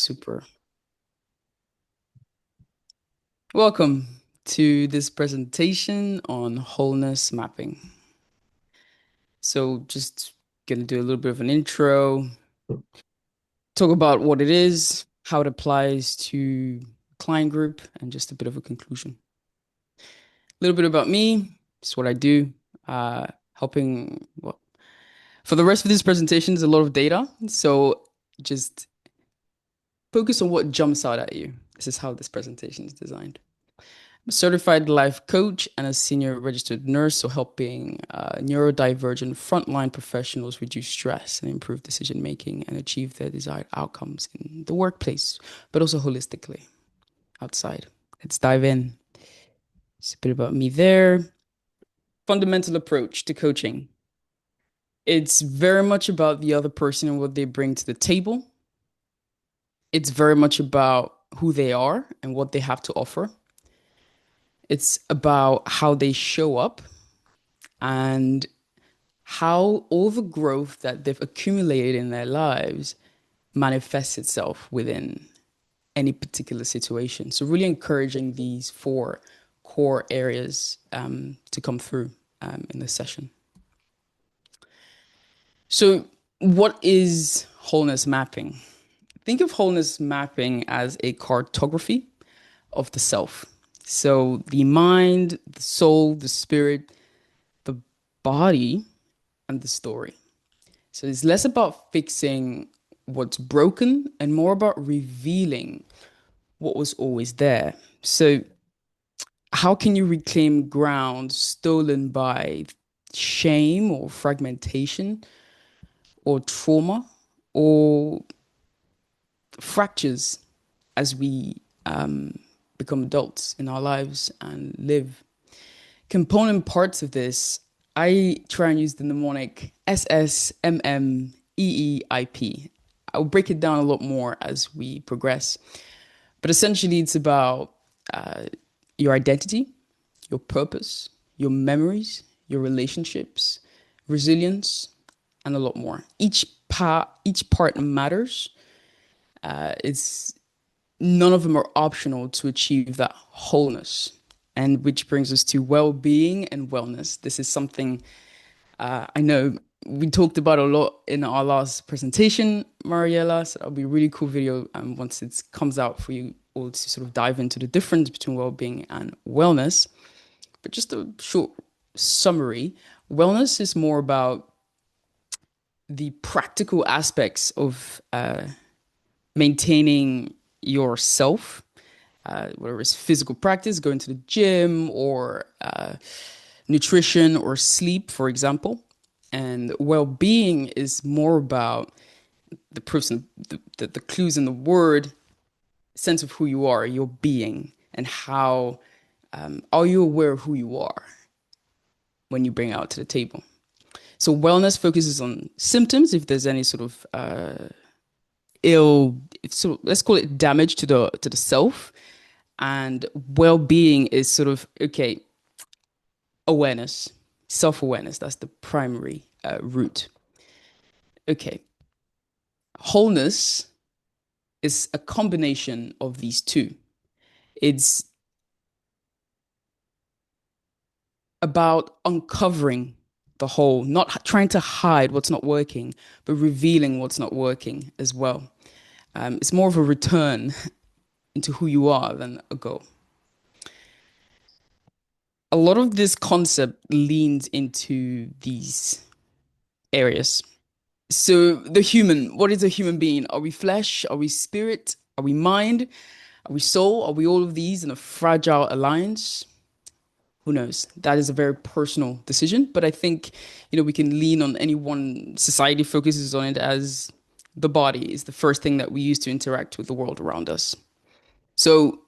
Super. Welcome to this presentation on wholeness mapping. So just gonna do a little bit of an intro, talk about what it is, how it applies to client group, and just a bit of a conclusion. A little bit about me, just what I do, helping, well, for the rest of this presentation, there's a lot of data. So just focus on what jumps out at you. This is how this presentation is designed. I'm a certified life coach and a senior registered nurse, so helping neurodivergent frontline professionals reduce stress and improve decision making and achieve their desired outcomes in the workplace, but also holistically outside. Let's dive in. It's a bit about me there. Fundamental approach to coaching. It's very much about the other person and what they bring to the table. It's very much about who they are and what they have to offer. It's about how they show up and how all the growth that they've accumulated in their lives manifests itself within any particular situation. So really encouraging these four core areas to come through in this session. So what is wholeness mapping? Think of wholeness mapping as a cartography of the self. So the mind, the soul, the spirit, the body, and the story. So it's less about fixing what's broken and more about revealing what was always there. So, how can you reclaim ground stolen by shame or fragmentation or trauma or fractures as we become adults in our lives and live? Component parts of this, I try and use the mnemonic SSMMEEIP. I'll break it down a lot more as we progress. But essentially, it's about your identity, your purpose, your memories, your relationships, resilience, and a lot more. Each part matters. It's none of them are optional to achieve that wholeness. And which brings us to well-being and wellness. This is something I know we talked about a lot in our last presentation, Mariella. So that'll be a really cool video once it comes out for you all to sort of dive into the difference between well-being and wellness. But just a short summary, wellness is more about the practical aspects of maintaining yourself, whether it's physical practice, going to the gym, or nutrition or sleep, for example. And well-being is more about the person, the clues in the word, sense of who you are, your being, and how are you aware of who you are when you bring out to the table. So wellness focuses on symptoms, if there's any sort of so let's call it damage to the self. And well-being is sort of, okay, awareness, self-awareness. That's the primary root. Okay. Wholeness is a combination of these two. It's about uncovering the whole, not trying to hide what's not working, but revealing what's not working as well. It's more of a return into who you are than a goal. A lot of this concept leans into these areas. So the human, what is a human being? Are we flesh? Are we spirit? Are we mind? Are we soul? Are we all of these in a fragile alliance? Who knows? That is a very personal decision, but I think, we can lean on any one. Society focuses on it as the body is the first thing that we use to interact with the world around us. So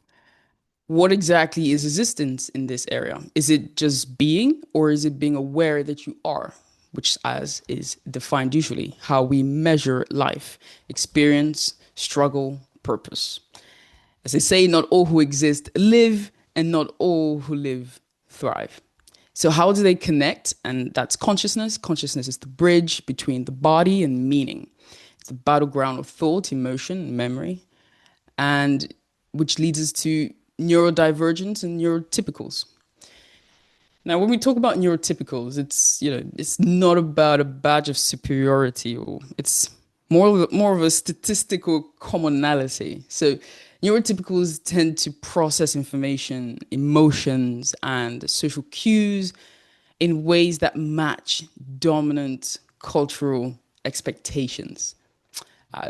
what exactly is existence in this area? Is it just being, or is it being aware that you are, which as is defined usually how we measure life, experience, struggle, purpose. As they say, not all who exist live, and not all who live thrive. So how do they connect? And that's consciousness. Consciousness is the bridge between the body and meaning. It's the battleground of thought, emotion, and memory. and which leads us to neurodivergent and neurotypicals. Now, when we talk about neurotypicals, it's not about a badge of superiority, or it's more of a statistical commonality. So, neurotypicals tend to process information, emotions, and social cues in ways that match dominant cultural expectations.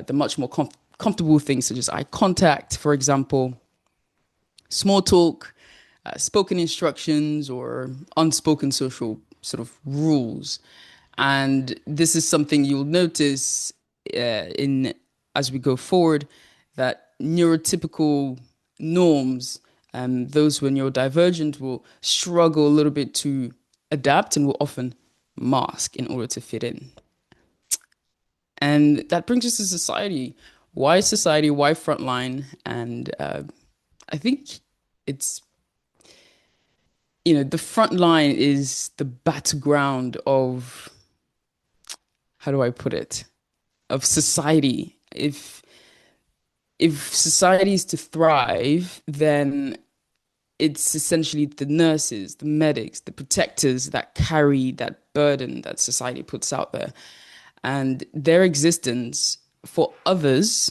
The much more comfortable things such as eye contact, for example, small talk, spoken instructions, or unspoken social sort of rules. And this is something you'll notice in as we go forward, that neurotypical norms, those who are neurodivergent will struggle a little bit to adapt and will often mask in order to fit in. And that brings us to society. Why society? Why frontline? And I think it's, the front line is the battleground of, how do I put it, of society. If society is to thrive, then it's essentially the nurses, the medics, the protectors that carry that burden that society puts out there. And their existence for others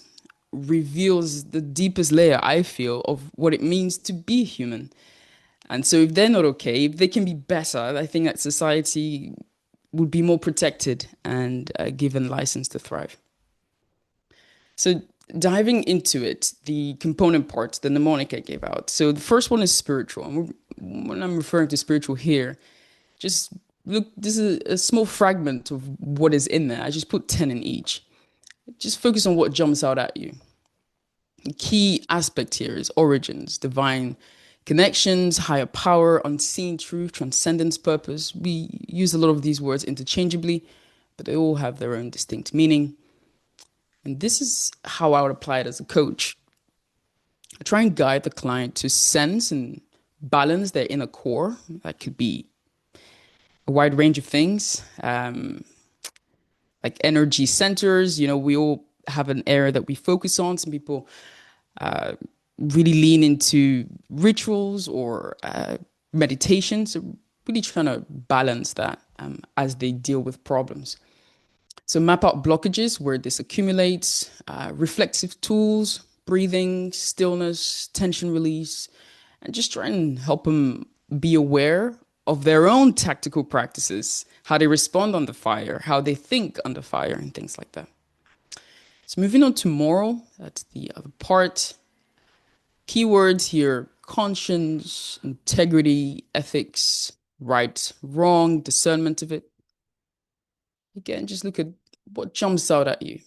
reveals the deepest layer, I feel, of what it means to be human. And so if they're not okay, if they can be better, I think that society would be more protected and given license to thrive. So diving into it, the component parts, the mnemonic I gave out. So the first one is spiritual. And when I'm referring to spiritual here, just look, this is a small fragment of what is in there. I just put 10 in each. Just focus on what jumps out at you. The key aspect here is origins, divine connections, higher power, unseen truth, transcendence, purpose. We use a lot of these words interchangeably, but they all have their own distinct meaning. And this is how I would apply it as a coach. I try and guide the client to sense and balance their inner core. That could be a wide range of things, like energy centers. We all have an area that we focus on. Some people really lean into rituals or meditation. So really trying to balance that as they deal with problems. So map out blockages where this accumulates, reflexive tools, breathing, stillness, tension release, and just try and help them be aware of their own tactical practices, how they respond under fire, how they think under fire, and things like that. So moving on to moral, that's the other part. Keywords here: conscience, integrity, ethics, right, wrong, discernment of it. Again, just look at what jumps out at you.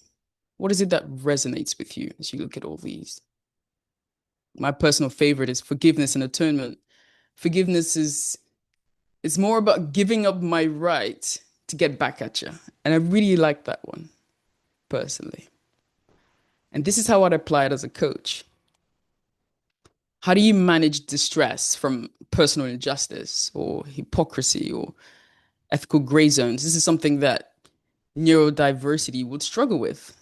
What is it that resonates with you as you look at all these? My personal favorite is forgiveness and atonement. Forgiveness is it's more about giving up my right to get back at you. And I really like that one, personally. And this is how I'd apply it as a coach. How do you manage distress from personal injustice or hypocrisy or ethical gray zones? This is something that neurodiversity would struggle with.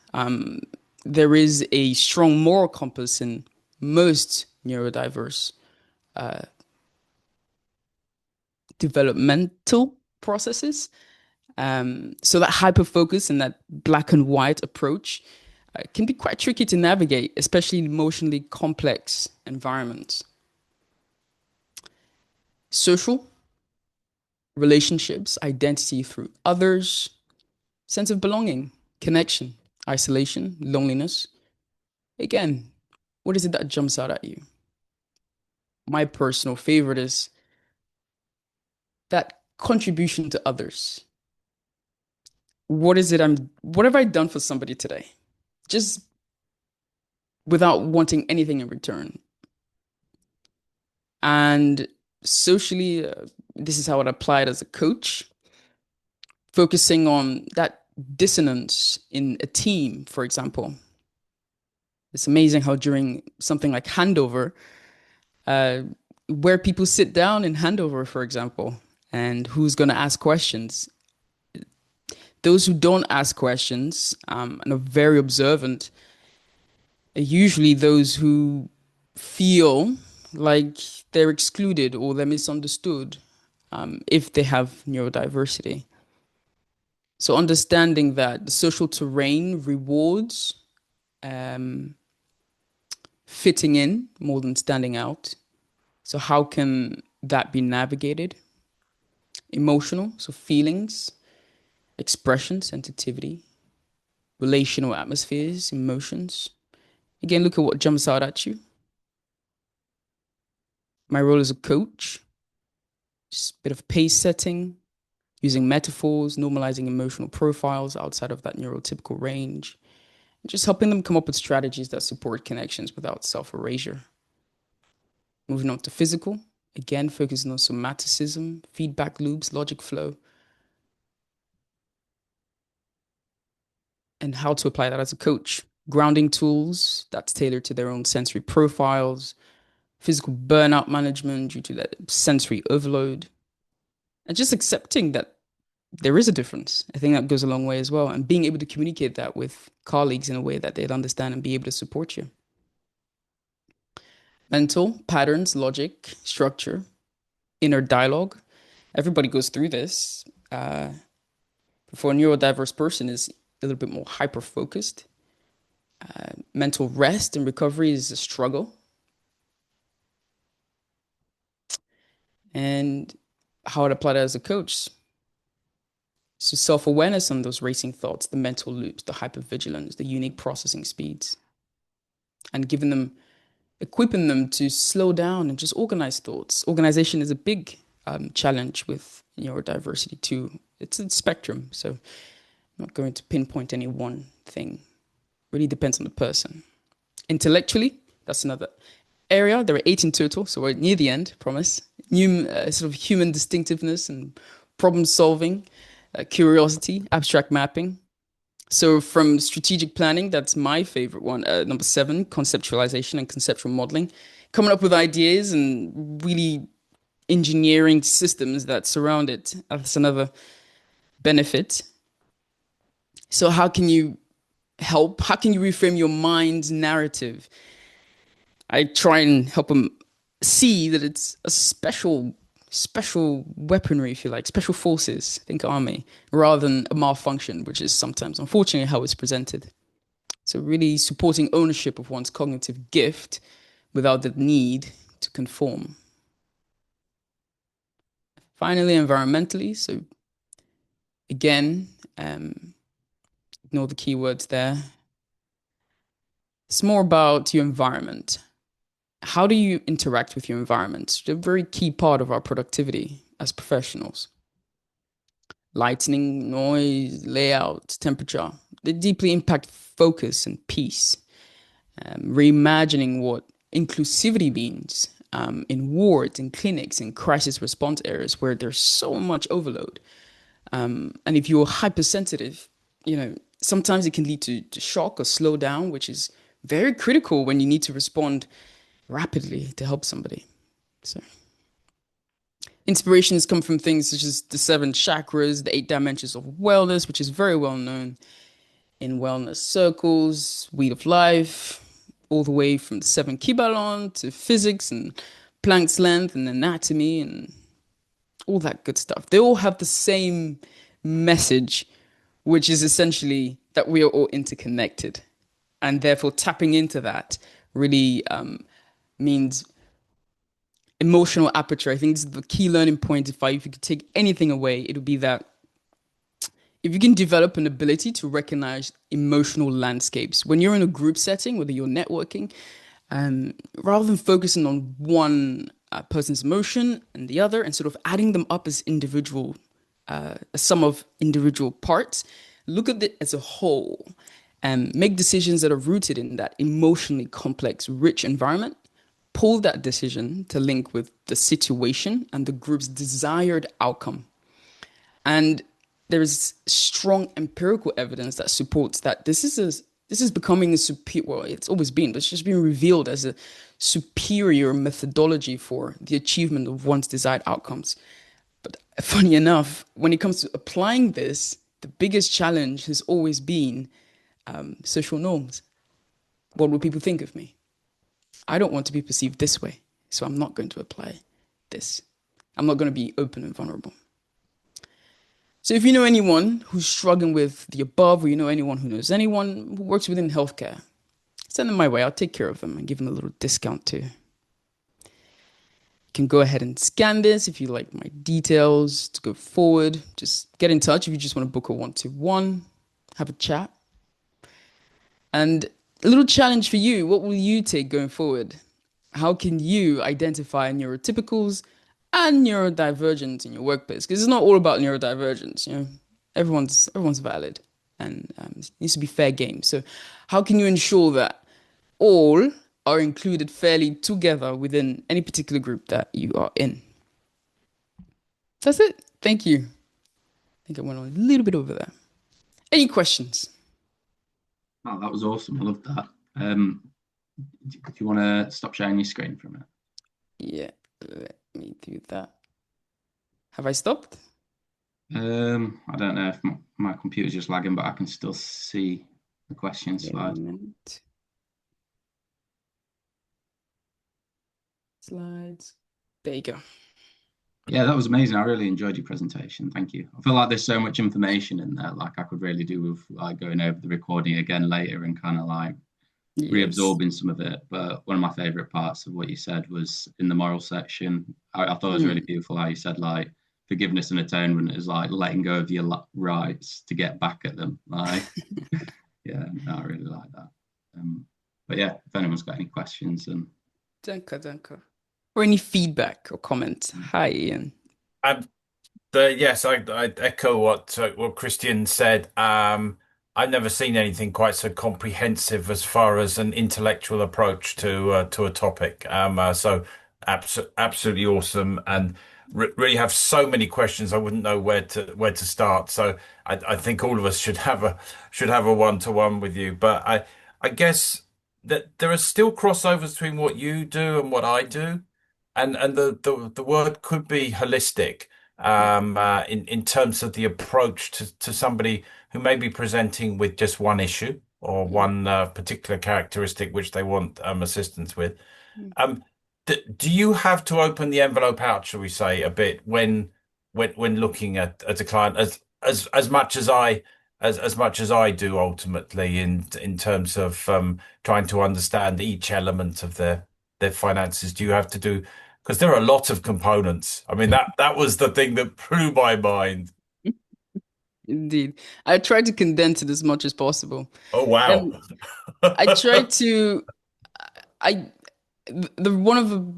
There is a strong moral compass in most neurodiverse developmental processes. So that hyper focus and that black and white approach can be quite tricky to navigate, especially in emotionally complex environments. Social relationships, identity through others, sense of belonging, connection, isolation, loneliness. Again, what is it that jumps out at you? My personal favorite is that contribution to others. What have I done for somebody today? Just without wanting anything in return. And socially, this is how it applied as a coach, focusing on that dissonance in a team, for example. It's amazing how during something like handover, uh, where people sit down in handover, for example, and who's going to ask questions. Those who don't ask questions and are very observant, Usually those who feel like they're excluded or they're misunderstood if they have neurodiversity. So understanding that the social terrain rewards um, fitting in more than standing out. So how can that be navigated? Emotional, so feelings, expression, sensitivity, relational atmospheres, emotions. Again, look at what jumps out at you. My role as a coach, just a bit of pace setting, using metaphors, normalizing emotional profiles outside of that neurotypical range, just helping them come up with strategies that support connections without self erasure. Moving on to physical, again, focusing on somaticism, feedback loops, logic flow, and how to apply that as a coach. Grounding tools that's tailored to their own sensory profiles, physical burnout management due to that sensory overload, and just accepting that there is a difference. I think that goes a long way as well. And being able to communicate that with colleagues in a way that they'd understand and be able to support you. Mental patterns, logic, structure, inner dialogue. Everybody goes through this. For a neurodiverse person is a little bit more hyper focused. Mental rest and recovery is a struggle. And how I'd apply that as a coach. So self-awareness on those racing thoughts, the mental loops, the hypervigilance, the unique processing speeds, and equipping them to slow down and just organize thoughts. Organization is a big challenge with neurodiversity too. It's a spectrum, so I'm not going to pinpoint any one thing. Really depends on the person. Intellectually, that's another area. There are 8 in total, so we're near the end, promise. New sort of human distinctiveness and problem solving, curiosity, abstract mapping. So from strategic planning, that's my favorite one. Number 7, conceptualization and conceptual modeling. Coming up with ideas and really engineering systems that surround it. That's another benefit. So how can you help? How can you reframe your mind's narrative? I try and help them see that it's a special weaponry, if you like, special forces, think army, rather than a malfunction, which is sometimes, unfortunately, how it's presented. So really supporting ownership of one's cognitive gift without the need to conform. Finally, environmentally. So again, ignore the keywords there. It's more about your environment. How do you interact with your environment? It's a very key part of our productivity as professionals. Lighting, noise, layout, temperature, they deeply impact focus and peace. Reimagining what inclusivity means in wards, in clinics, in crisis response areas where there's so much overload. And if you're hypersensitive, sometimes it can lead to shock or slow down, which is very critical when you need to respond rapidly to help somebody. So inspirations come from things such as the 7 chakras, the 8 dimensions of wellness, which is very well known in wellness circles, Wheel of Life, all the way from the 7 Kibalon to physics and Planck's length and anatomy and all that good stuff. They all have the same message, which is essentially that we are all interconnected. And therefore, tapping into that really means emotional aperture. I think this is the key learning point. If you could take anything away, it would be that if you can develop an ability to recognize emotional landscapes when you're in a group setting, whether you're networking, rather than focusing on one person's emotion and the other and sort of adding them up as a sum of individual parts, look at it as a whole and make decisions that are rooted in that emotionally complex, rich environment. Pull that decision to link with the situation and the group's desired outcome. And there is strong empirical evidence that supports that this is becoming a superior, well, it's always been, but it's just been revealed as a superior methodology for the achievement of one's desired outcomes. But funny enough, when it comes to applying this, the biggest challenge has always been social norms. What will people think of me? I don't want to be perceived this way, so I'm not going to apply this. I'm not going to be open and vulnerable. So if you know anyone who's struggling with the above, or you know anyone who knows anyone who works within healthcare, send them my way. I'll take care of them and give them a little discount too. You can go ahead and scan this if you like my details to go forward. Just get in touch if you just want to book a one-to-one, have a chat. And a little challenge for you, what will you take going forward? How can you identify neurotypicals and neurodivergent in your workplace? Because it's not all about neurodivergence, you know. Everyone's valid and it needs to be fair game. So how can you ensure that all are included fairly together within any particular group that you are in? That's it. Thank you. I think I went on a little bit over there. Any questions? Oh, that was awesome. I love that. Do you want to stop sharing your screen for a minute? Yeah, let me do that. Have I stopped? I don't know if my computer's just lagging, but I can still see the question Wait a slide. minute. Slides. There you go. Yeah, that was amazing. I really enjoyed your presentation. Thank you. I feel like there's so much information in there. Like I could really do with like going over the recording again later and kind of like Yes. reabsorbing some of it. But one of my favorite parts of what you said was in the moral section. I thought it was really Mm. beautiful how you said like forgiveness and atonement is like letting go of your rights to get back at them. Like, yeah, no, I really like that. But yeah, if anyone's got any questions, and Danke, danke. Or any feedback or comments. Hi, Ian. Um, yes, I echo what Christian said. I've never seen anything quite so comprehensive as far as an intellectual approach to a topic. So absolutely awesome, and really have so many questions. I wouldn't know where to start. So I think all of us should have a one-to-one with you. But I guess that there are still crossovers between what you do and what I do, and the word could be holistic in terms of the approach to somebody who may be presenting with just one issue or one particular characteristic which they want assistance with. Um, do you have to open the envelope out, shall we say, a bit when looking at a client as much as as much as I do ultimately in terms of trying to understand each element of their finances? Do you have to do because there are a lot of components. I mean, that was the thing that blew my mind. Indeed. I try to condense it as much as possible. Oh, wow. And I try to I the one of the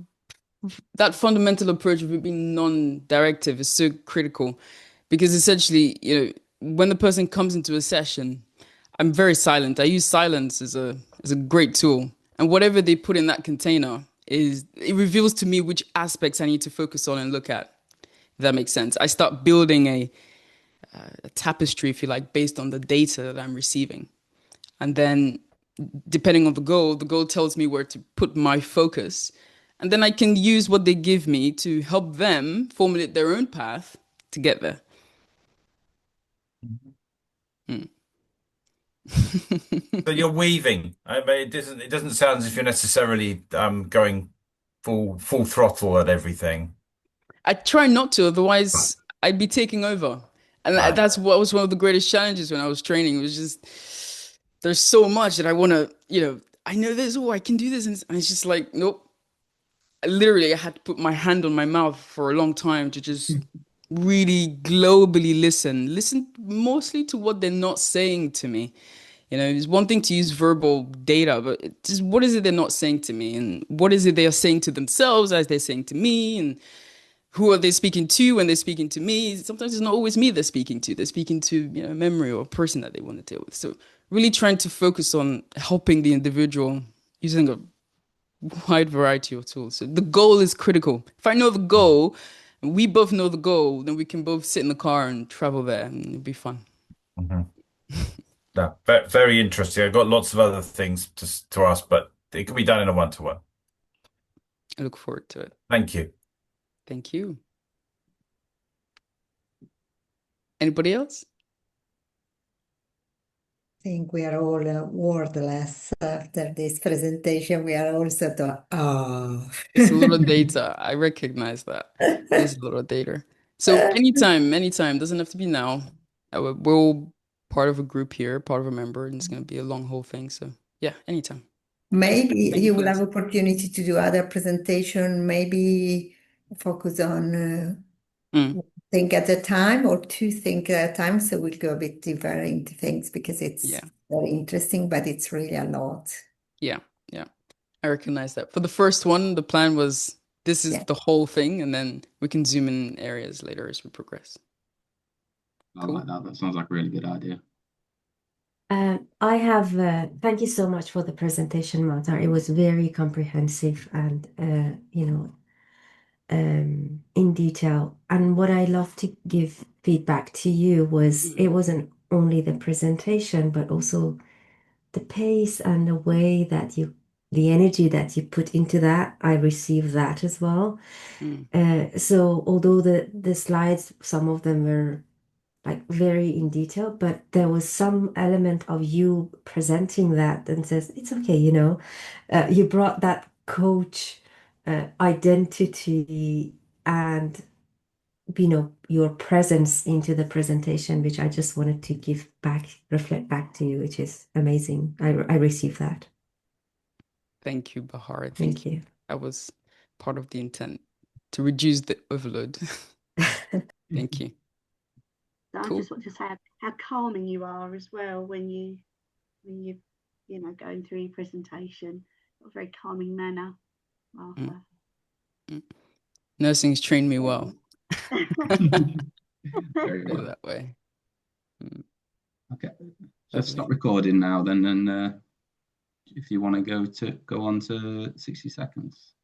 that fundamental approach of it being non-directive is so critical because essentially, you know, when the person comes into a session, I'm very silent. I use silence as a great tool. And whatever they put in that container is it reveals to me which aspects I need to focus on and look at. If that makes sense. I start building a tapestry, if you like, based on the data that I'm receiving. And then depending on the goal tells me where to put my focus. And then I can use what they give me to help them formulate their own path to get there. Hmm. So you're weaving. I mean, it doesn't sound as if you're necessarily going full throttle at everything. I try not to, Right. otherwise I'd be taking over. And Right. that's what was one of the greatest challenges when I was training. It was just there's so much that I want to, you know, I know this, oh, I can do this. And it's just like, nope. Literally, I had to put my hand on my mouth for a long time to just really globally listen mostly to what they're not saying to me. You know, it's one thing to use verbal data, but just what is it they're not saying to me? And what is it they are saying to themselves as they're saying to me? And who are they speaking to when they're speaking to me? Sometimes it's not always me they're speaking to. They're speaking to, you know, a memory or a person that they want to deal with. So really trying to focus on helping the individual using a wide variety of tools. So the goal is critical. If I know the goal, and we both know the goal, then we can both sit in the car and travel there, and it'll be fun. Mhm. No, very interesting. I've got lots of other things to ask, but it can be done in a one-to-one. I look forward to it. Thank you. Thank you. Anybody else? think we are all wordless after this presentation. We are all sort of, oh. It's a lot of data. I recognize that. It is a lot of data. So anytime, doesn't have to be now. We're all part of a group here, part of a member, and it's going to be a long whole thing. So yeah, anytime. Maybe Thank you you for will have this. opportunity to do other presentation, maybe focus on think at a time or two think at a time. So we'll go a bit deeper into things because it's Yeah, very interesting, but it's really a lot. yeah. I recognize that. For the first one, the plan was this is Yeah. the whole thing, and then we can zoom in areas later as we progress. I Cool. like that. That sounds like a really good idea. I have, thank you so much for the presentation, Marta. It was very comprehensive and, in detail. And what I love to give feedback to you was it wasn't only the presentation, but also the pace and the way that the energy that you put into that. I received that as well. So although the slides, some of them were like very in detail, but there was some element of you presenting that and says, it's okay, you brought that coach identity and, your presence into the presentation, which I just wanted to reflect back to you, which is amazing. I received that. Thank you, Bahar. I think Thank you. that was part of the intent to reduce the overload. Thank you. So Cool. I just want to say how calming you are as well when you going through your presentation. A very calming manner, Martha. Nursing's trained me well. Very Put it well. that way. Okay. Let's Lovely. stop recording now then, and if you want to go on to 60 seconds.